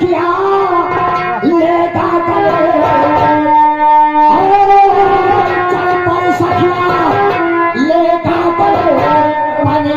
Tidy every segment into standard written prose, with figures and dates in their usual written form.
सखिया लेगा गले चल पर सखिया लेगा गले पानी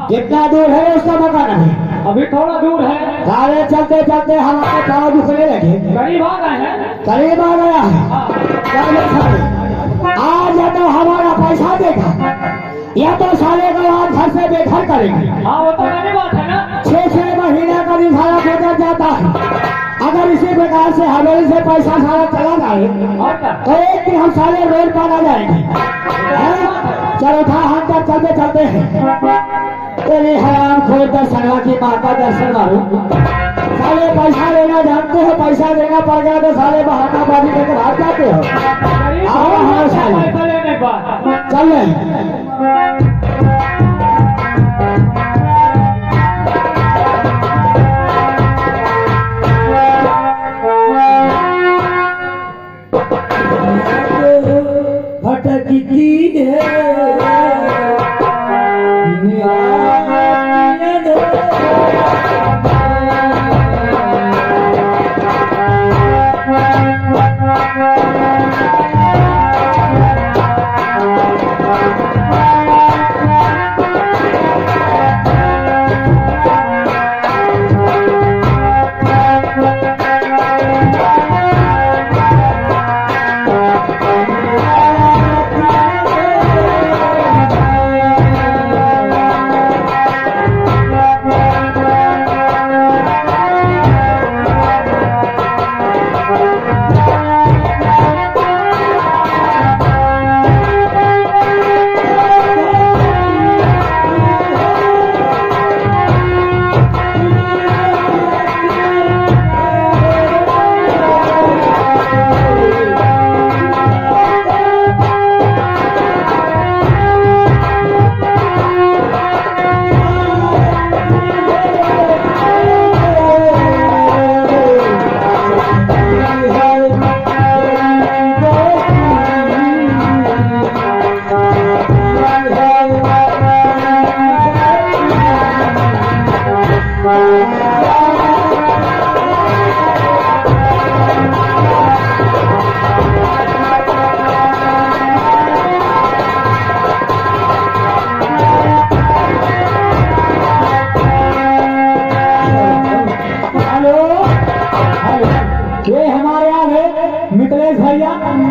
कितना दूर है उसका मकान है? अभी थोड़ा दूर है। सारे चलते चलते हमारे पाँव दुखने लगे। करीब आ गए हैं। करीब आ गया है। आज या तो हमारा पैसा देगा या तो साले का आज घर से बेघर करेंगे। हाँ वो तो मेरी बात है ना। 6 महीने का दिन सारा गुजर जाता है। अगर इसी प्रकार से हवेली से पैसा सारा चला जाए तो एक दिन हम सारे रेल पर आ जाएंगे। चलो था हम तक चलते चलते हैं। तेरी हराम खोर दर्शन की माँ का दर्शन मारू। साले पैसा लेना जानते हो, पैसा देना पड़ गया तो साले बहानाबाजी लेकर भाग जाते हो। आओ हमारे साले चल रहे भटकती है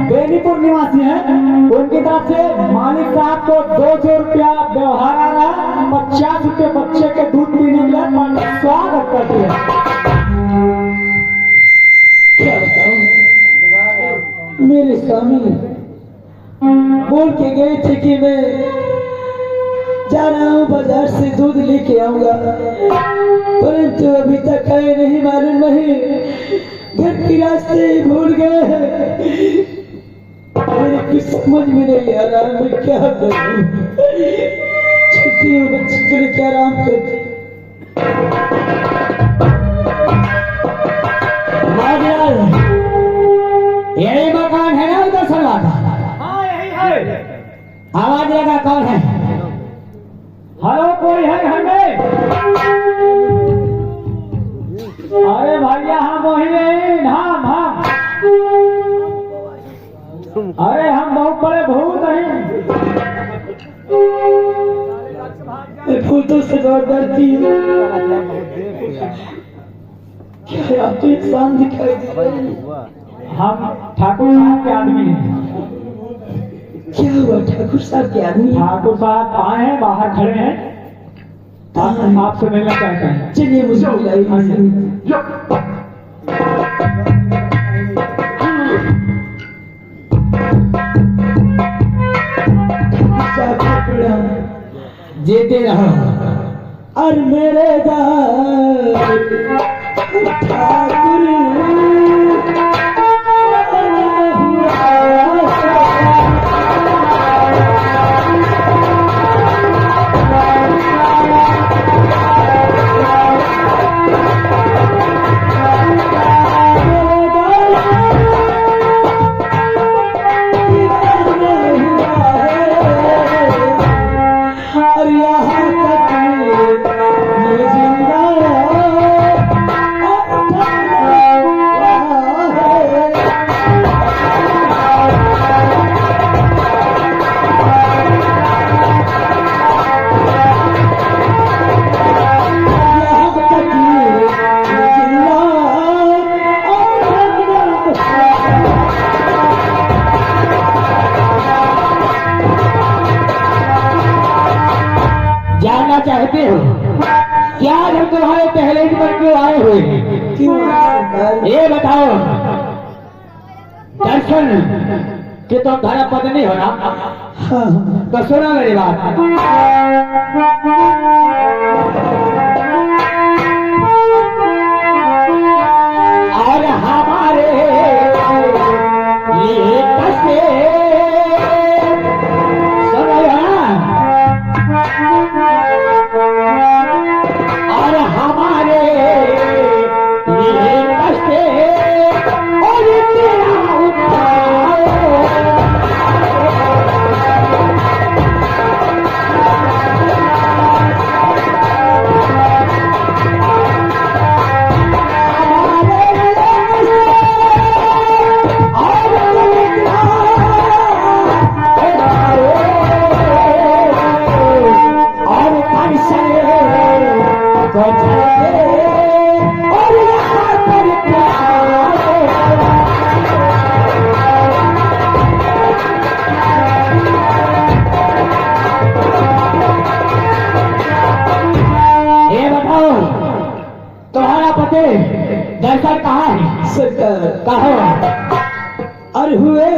बेनीपुर निवासी हैं। उनकी तरफ से मालिक साहब को 200 रुपया व्यवहार आ रहा है। 50 रुपये बच्चे के दूध पीने के लिए स्वागत करती है। क्या बताऊं, मेरे स्वामी बोल के गए थे कि मैं जा रहा हूँ बाजार से दूध लेके आऊंगा, परंतु अभी तक आए नहीं। मालूम नहीं घर की रास्ते भूल गए हैं। मेरे कुछ समझ में नहीं आ रहा मैं क्या करूं। छुट्टी में बच्चे के लिए क्या आराम करती। यही मकान है ना उधर सरवा का? हाँ यही है। आवाज लगा कौन है? हेलो कोई है घर में? अरे भैया हम वही हैं। हम अरे हम बहुत बड़े भूत हैं। मैं भूतों से बहुत डरती हूँ। क्या आप तो इंसान दिखाई दे रहे हैं? हम ठाकुर साहब के आदमी हैं। क्या हुआ ठाकुर साहब के आदमी? ठाकुर साहब आए हैं, बाहर खड़े हैं, आपसे मिलना चाहते हैं। चलिए मुझे मिलाइए। जेते रहो और मेरे ठाकुर चाहते हो क्या? हम तुम्हारे पहले पर क्यों आए हुए? क्यों? ये बताओ, दर्शन कि तुम धरा पत्नी हो ना? हाँ। तो सुनो मेरी बात। और हमारे ये कष्टे सुनो ना, और हमारे ये कष्टे और तेरा उद्धार। दर्शन कहाँ है? सरकार कहो। और हुए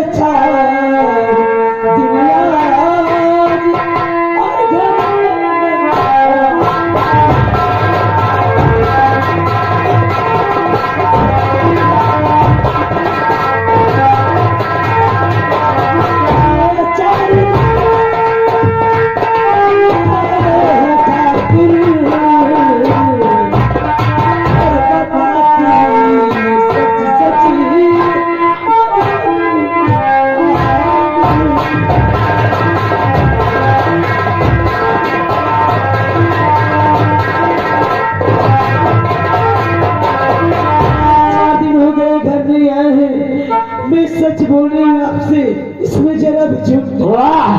सच बोल रही हूँ आपसे, इसमें जरा भी झूठ। वाह,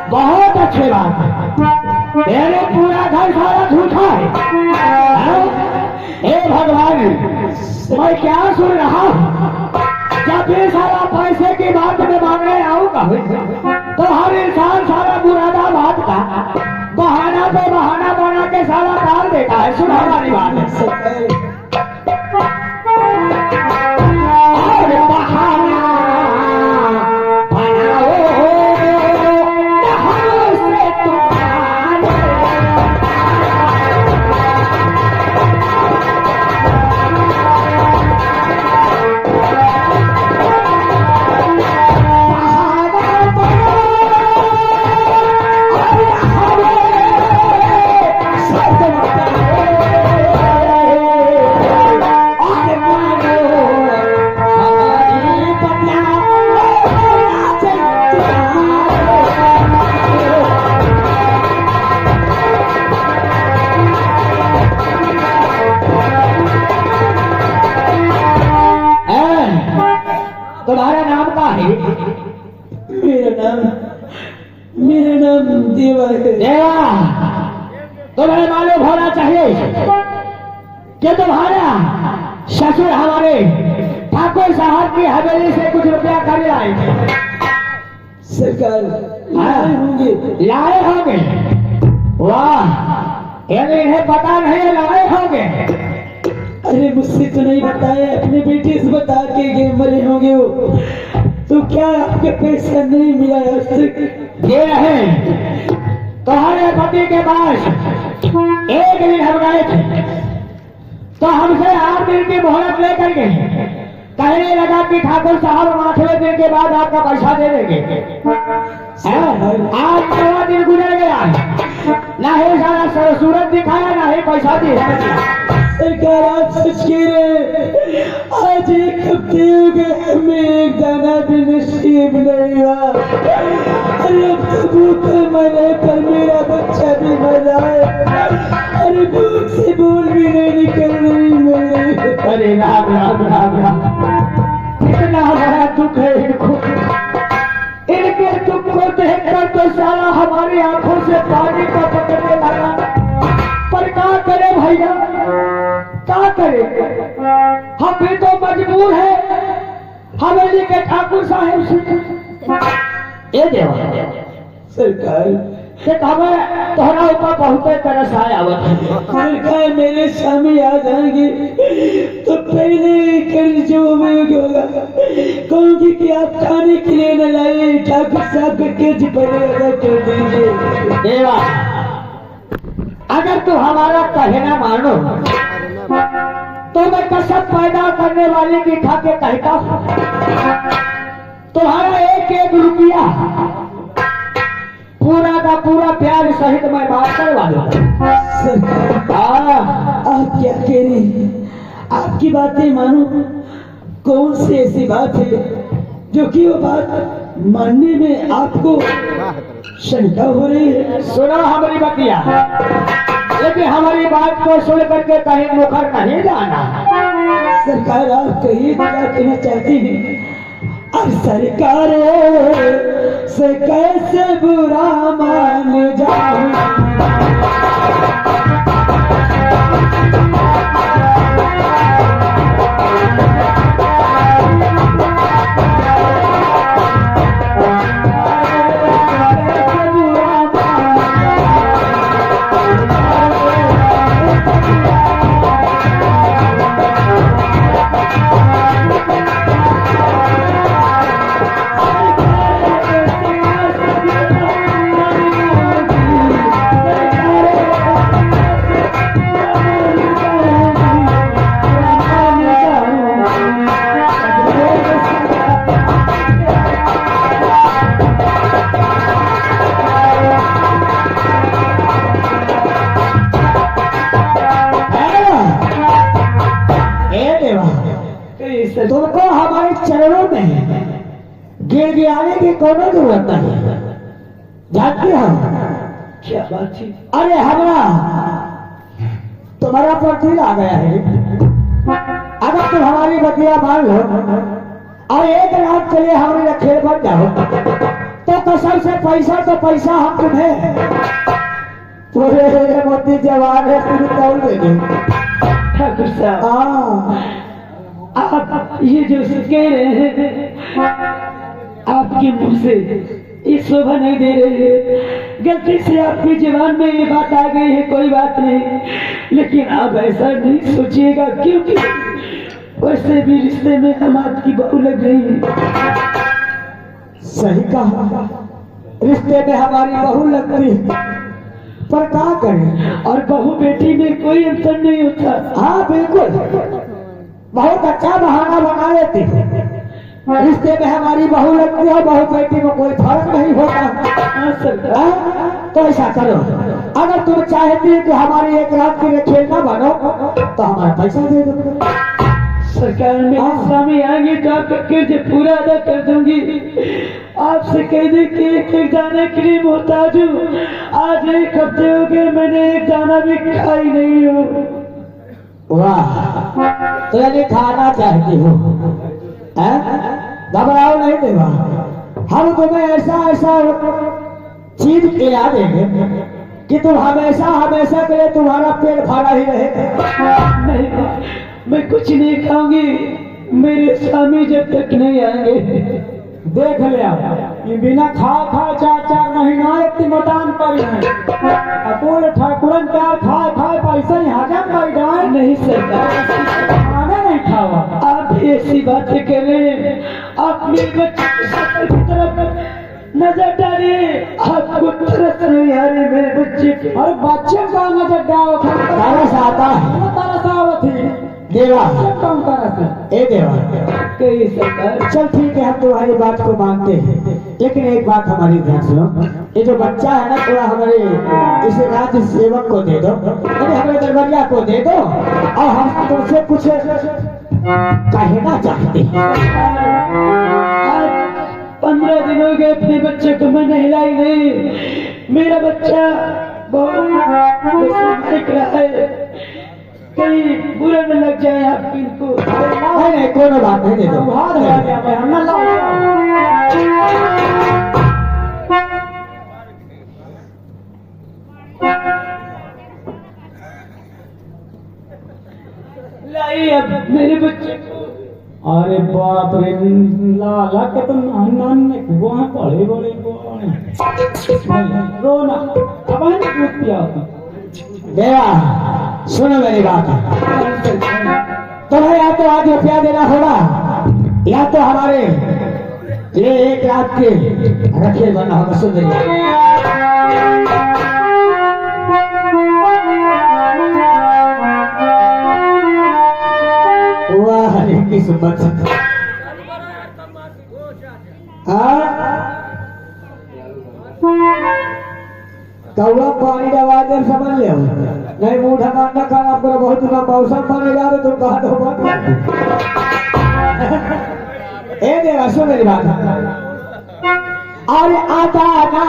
बहुत अच्छी बात है। तेरे पूरा घर सारा झूठा है। हे भगवान, मैं क्या सुन रहा हूँ? जब ये सारा पैसे की बात में मांगने आऊंगा तो हर इंसान सारा बुरादा बात का बहाना पे बहाना बना के सारा टाल देता है। सुना वाली बात है। मेरा नाम देवा है। देवा, तुम्हें मालूम होना चाहिए कि तुम्हारा ससुर हमारे ठाकुर साहब की हवेली से कुछ रुपया कर लाए थे। सरकार लाए होंगे। लाए होंगे? वाह, यानी इन्हें पता नहीं है लाए होंगे। अरे मुझसे तो नहीं बताया, अपने बेटे से बता के गए मरे होंगे वो। तो क्या आपके पैसा नहीं मिला आज तक? ये रहे तुम्हारे पति के पास एक दिन हम गए थे तो हमसे 8 दिन की मोहलत लेकर गए। कहने लगा कि ठाकुर साहब 8वें दिन के बाद आपका पैसा दे देंगे। आज 9वां दिन गुजर गया, ना ही सारा सूरज दिखाया, ना ही पैसा दिया। सरकार आप सच कह रहे, आज 1 हफ्ते हो गए हमें एक दाना भी नसीब नहीं हुआ। अरे अब तो भूखे मरे पर मेरा बच्चा भी मर रहा है। अरे भूख से बोल भी नहीं निकल रही मेरी। अरे राम राम राम राम, इतना बड़ा दुख है इनको। इनके दुख को देखकर तो सारा हमारी आंखों से पानी का पकड़ने लगा। पर क्या करे भैया, क्या करे, हम भी तो मजबूर है हवेली के ठाकुर साहब से। ये देवा सरकार हमें तोहरा ऊपर बहुत तरस आया। सरकार मेरे स्वामी आ जाएंगे तो पहले कर जो होगा कहूँगी कि आप खाने के लिए न लाए, ठाकुर साहब का कर्ज पहले अदा कर दीजिए। देवा, अगर तू हमारा कहना मानो तो मैं कसम पैदा करने वाले की खा के कहता हूँ तुम्हारा 1-1 रुपया पूरा का पूरा प्यार सहित मैं माफ करवा दूंगा। आप क्या कह रहे हैं? आपकी बातें मानो, कौन सी ऐसी बात है जो कि वो बात मानने में आपको शंका हो रही है? सुनो हमारी बतिया, लेकिन हमारी बात को सुन करके कहीं मुखर नहीं जाना। सरकार आप कहिए क्या कहना चाहती हैं? अब सरकार से कैसे बुरा मान जाऊं? तुमको हमारे चरणों में गिड़गिड़ाने की कोई जरूरत नहीं। जानती हो क्या बात थी? अरे हमारा तुम्हारा पर दिल आ गया है। अगर तुम हमारी बतिया मान लो और 1 रात के लिए हमारे खेल बन जाओ तो कसम से पैसा तो पैसा हम तुम्हें पूरे मोती जवान है पूरी तौल देंगे। ठाकुर साहब आप ये जो कह रहे हैं आपके मुंह से ये शोभा नहीं दे रहे हैं। गलती से आपकी जबान में ये बात आ गई है, कोई बात नहीं, लेकिन आप ऐसा नहीं सोचिएगा क्योंकि वैसे भी रिश्ते में हम आपकी बहू लग गई है। सही कहा, रिश्ते में हमारी बहू लगती है, पर क्या करें, और बहू बेटी में कोई अंतर नहीं होता। हाँ बिल्कुल, बहुत अच्छा बहाना बना लेती है। रिश्ते में हमारी बहू लगती है, बहू बेटी में कोई फर्क नहीं होता। तो ऐसा करो, अगर तुम चाहती है कि हमारी 1 रात के लिए खेल ना बनो तो हमारा पैसा दे दो। सरकार मेरे स्वामी आएंगे तो आपका कर्ज पूरा अदा कर दूंगी। आपसे कह दे कि 1-1 दाने के लिए मोहताज हूँ। आज 1 हफ्ते हो गए मैंने 1 दाना भी खाई नहीं हूँ। वाह, तो यानी खाना चाहती हो? घबराओ नहीं देवा, हम तुम्हें ऐसा ऐसा चीज खिला देंगे कि तुम हमेशा हमेशा के लिए तुम्हारा पेट भरा ही रहेगा। नहीं, मैं कुछ नहीं खाऊंगी, मेरे स्वामी जब तक नहीं आएंगे। देख ले ये बिना खा खा 4 महीना इतनी मटान पर है अपूर्ण ठाकुरन क्या खाए खाए पैसा ही हजम कर जाए। नहीं सरकार, खाना नहीं खावा। आप ऐसी बातें कर रहे हैं, आप मेरे बच्चे की शक्ल की तरफ नजर डालिए, आपको तरस नहीं आ रही मेरे बच्चे की। अरे बच्चे का नजर डालो तरस आता है। तरस आवत ही देवा, कौन तरस ए देवा, कही सरकार। चल ठीक है, हम तुम्हारी बात को मानते हैं, लेकिन एक बात हमारी ध्यान सुनो। ये जो बच्चा है ना, थोड़ा हमारे इस राज्य सेवक को दे दो, अरे हमारे दरबारिया को दे दो, और हम तुमसे कुछ कहना चाहते हैं। आज 15 दिन हो गए अपने बच्चे को मैं नहलाई नहीं। मेरा बच्चा बहुत दिख रहा है, कहीं बुरा न लग जाए आप इनको। नहीं नहीं, कोई बात नहीं, दे दो। हाथ लगा दिया मैं, हम ना लाई अब मेरे बच्चे को। अरे बाप रे लाला के तो नान वहाँ पड़े बड़े रोना अब है ना दूध पिया देवा, सुनो मेरी बात, तुम्हें या तो आज रुपया देना होगा, या तो हमारे ये एक रात के रखेल बनना होगा। सुन वाह किस्मत। कौआ पानी दवा दे समझ ले, नहीं मुंह ढकाना खाना आपको बहुत ना मौसम बने जा रहे तुम कहा दो। ए देवा, सुन मेरी बात, अरे आता ना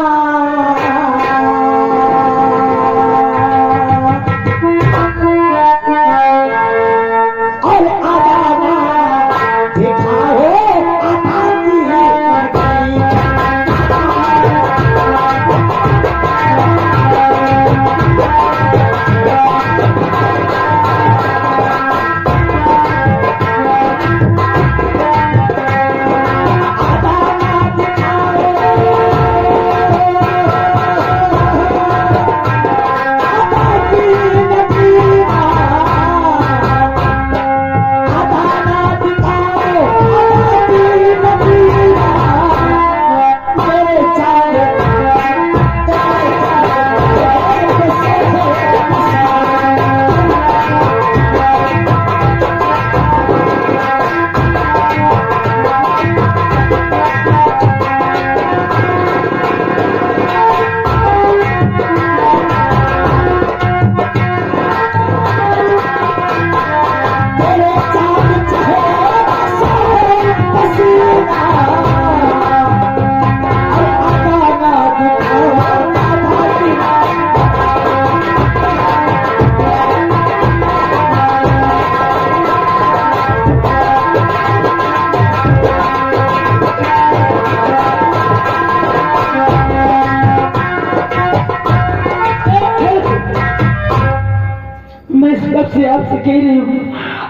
से आपसे कह रही हूँ,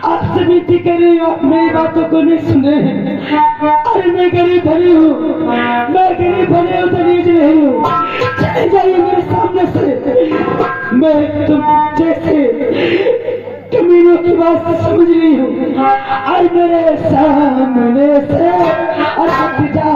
आपसे विनती कर रही हूँ, आप मेरी बातों को नहीं सुन रहे हैं। अरे मैं गरीब भरी हूँ, मैं गरीब भरी हूँ तो नीच नहीं हूँ। चले जाइए मेरे सामने से, मैं तुम जैसे कमीनों की बात समझ रही हूँ। अरे मेरे सामने से हट जा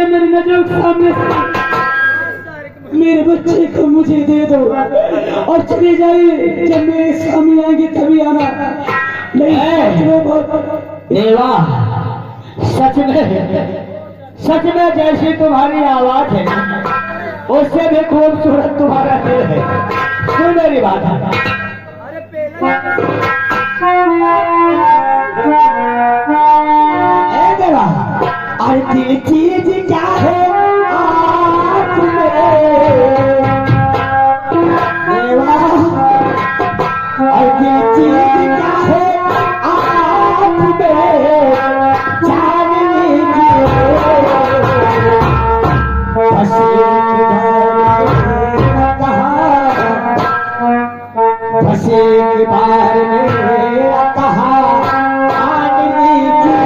मेरी नजरों के सामने से मेरे बच्चे को मुझे दे दो और चले जाइए। जब मेरे स्वामी आएंगे तभी आना, नहीं सच में बहुत देवा, सच में जैसी तुम्हारी आवाज है उससे भी खूबसूरत तुम्हारा दिल है। सुन मेरी बात। ए देवा, अरे दिल चीज क्या है आप में? देवा, अरे दिल चीज क्या है आप में? जान लीजिए बस एक बार मेरा कहा मान लीजिए।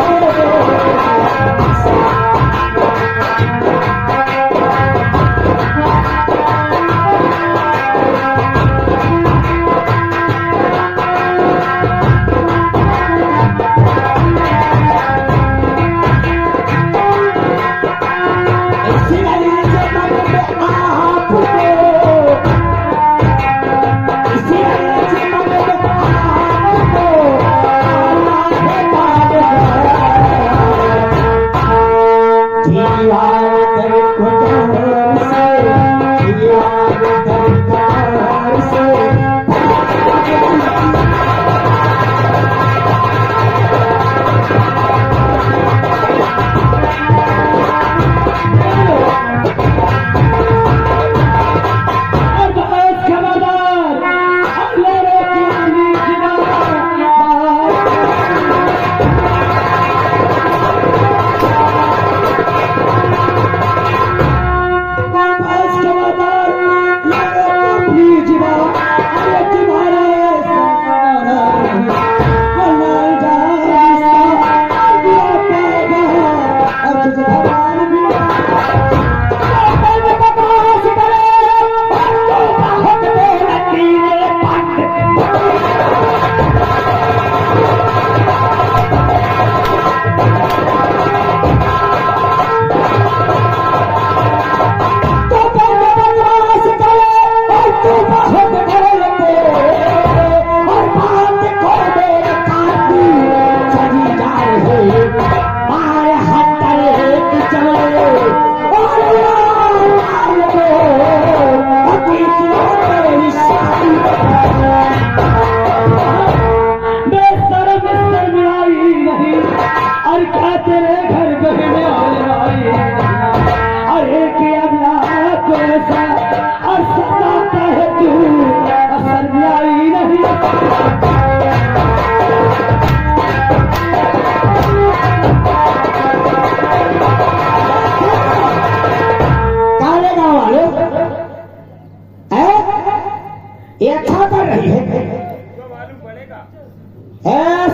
ये अच्छा कर रही है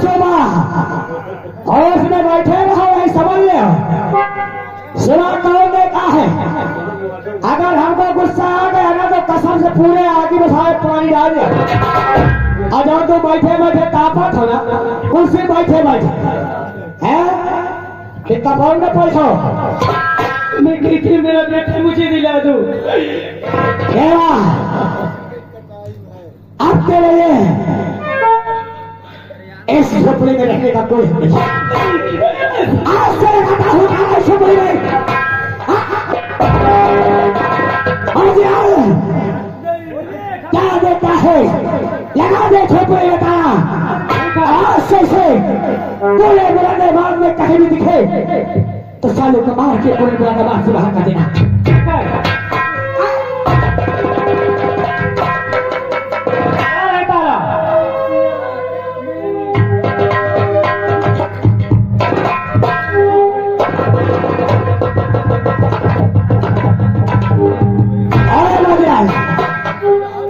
शोभा, और उसमें बैठे रहो वही समझ ले। सिवा कौन ने कहा है, अगर हमको गुस्सा आ गया ना तो कसम से पूरे आगे बसाए पानी डाल दे। अगर तो बैठे बैठे तापत हो ना, कुर्सी बैठे बैठे है कि कपड़ में पैसो मैं कहती थी मेरा बेटा मुझे दिला दो। अब तेरे लिए इस झोपड़ी में रहने का कोई नहीं। आज से लगाता हूँ इस झोपड़ी में। क्या देता है लगा दे झोपड़ी में ताला। आज से पूरे बुराने बाग में कहीं भी दिखे तो सालों को मार के पूरे बुराने बाग से बाहर कर देना।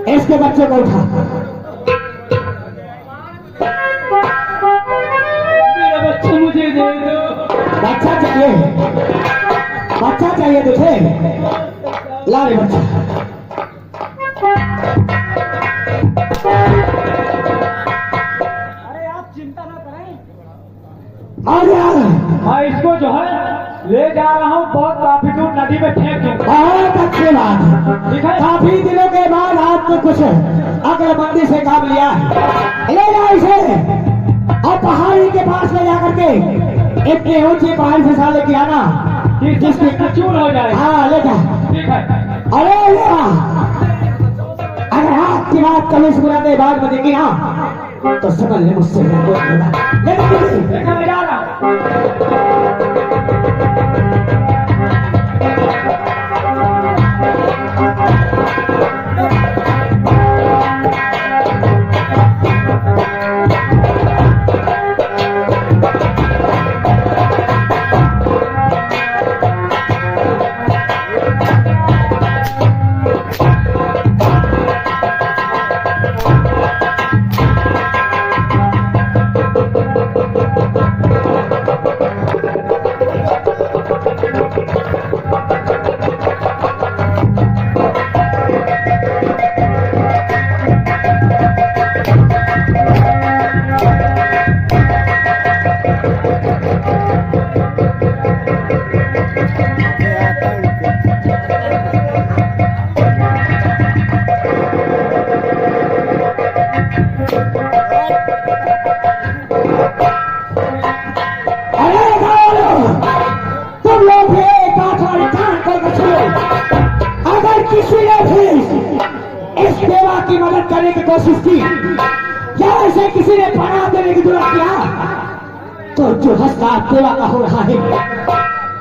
इसके बच्चे को उठा। मेरा बच्चा मुझे दे दो। बच्चा चाहिए, बच्चा चाहिए तुझे, ला रे बच्चा। अरे आप चिंता ना करें, आ गया। हाँ इसको जो है ले जा रहा हूँ बहुत काफी दूर नदी में फेंक दूँ। बहुत अच्छी बात है। ठीक है। काफी दिनों के बाद आपने कुछ अकलमंदी से काम लिया है। ले जाओ इसे और पहाड़ी के पास ले जाकर के इतनी ऊंची पहाड़ी से साले किया ना जिसकी चूर हो जाए। हाँ ले जा। ठीक है। अरे ले आ। अगर आपकी बात कभी सुनाते बाद में देखी ना तो समझ ले मुझसे ले जा रहा हूँ। की मदद करने की कोशिश की या ऐसे किसी ने पनाह देने की जरूरत किया तो जो हंसना तेरा का हो रहा है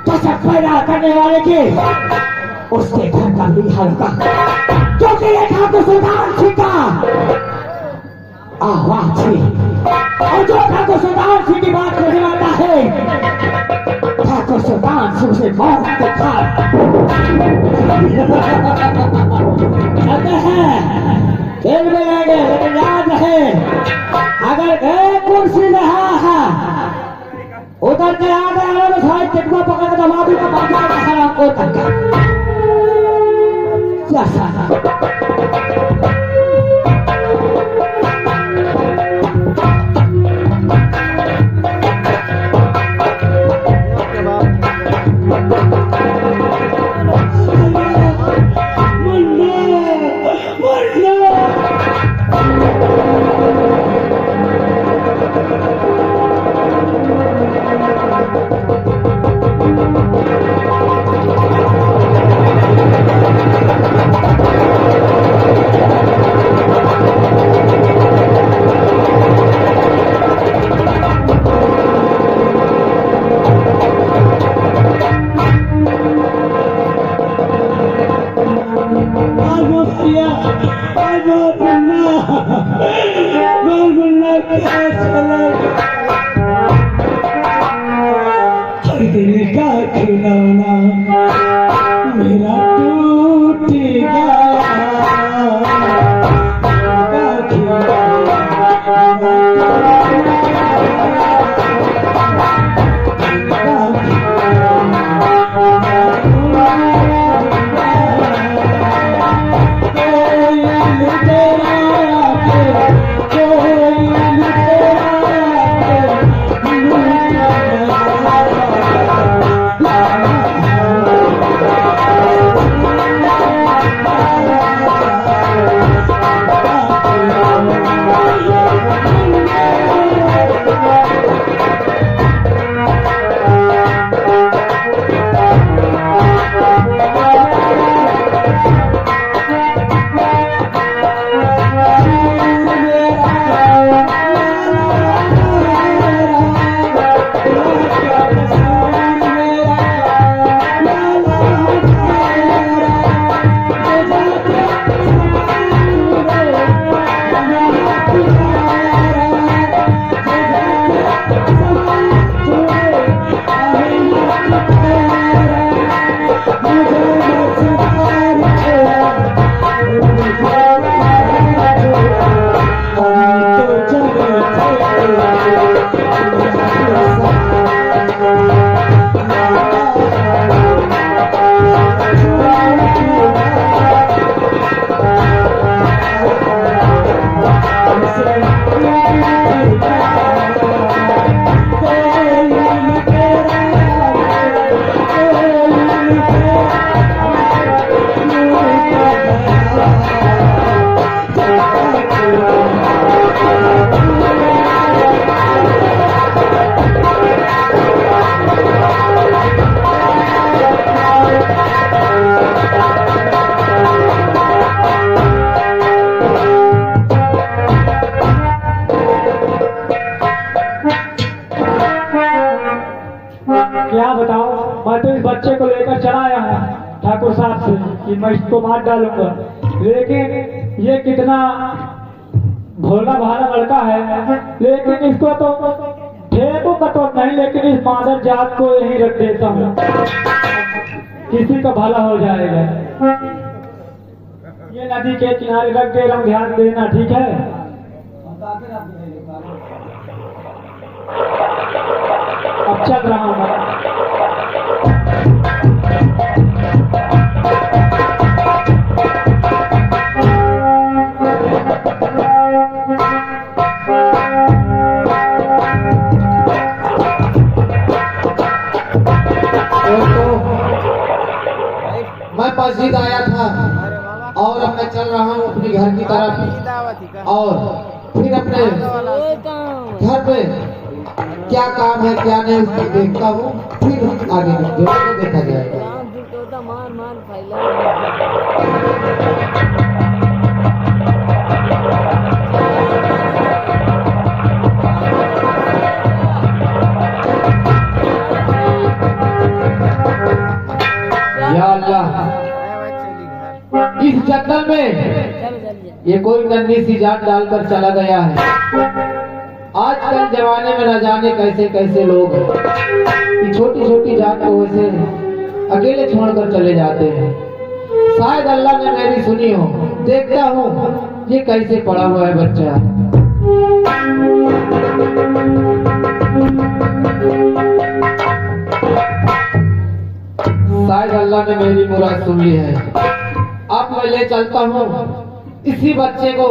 तो सब पैदा करने वाले के उसके घर का भी हाल होगा क्योंकि ये ठाकुर सुल्तान सिंह का आवाज थी और जो ठाकुर सुल्तान सिंह की बात नहीं मानता है ठाकुर सुल्तान सिंह से मौत के घाट कहते हैं खेल में जाएंगे लेकिन याद रहे अगर एक कुर्सी रहा है उधर के आ गए तो सारे टिकवा पकड़ के दबा दूंगा बाजार का सारा को तक क्या सारा दिल का खिलौना मेरा टूट गया इसको मार डालूंगा। लेकिन ये कितना भोला भाला लड़का है, लेकिन इसको तो फेंकू का तो नहीं, लेकिन इस मादर जात को यहीं रख देता हूँ, किसी का भला हो जाएगा। ये नदी के किनारे रख दे रहा हूँ, ध्यान देना, ठीक है? अब चल रहा हूँ मैं। मैं मस्जिद आया था और अब मैं चल रहा हूँ अपनी घर की तरफ, और फिर अपने घर पे क्या काम है क्या नहीं उसको देखता हूँ, फिर आगे देखा जाएगा। या अल्लाह, इस जंगल में ये कोई नन्ही सी जान डालकर चला गया है। आजकल जमाने में न जाने कैसे कैसे लोग हैं, छोटी छोटी जान को वैसे अकेले छोड़कर चले जाते हैं। शायद अल्लाह ने मेरी सुनी हो। देखता हूँ ये कैसे पड़ा हुआ है बच्चा। शायद अल्लाह ने मेरी मुराद सुन ली है। अब मैं ले चलता हूँ इसी बच्चे को,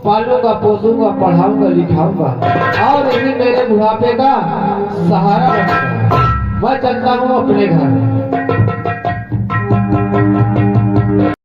पालूंगा पोसूंगा पढ़ाऊंगा लिखाऊंगा और यही मेरे बुढ़ापे का सहारा बनेगा। मैं चलता हूँ अपने घर।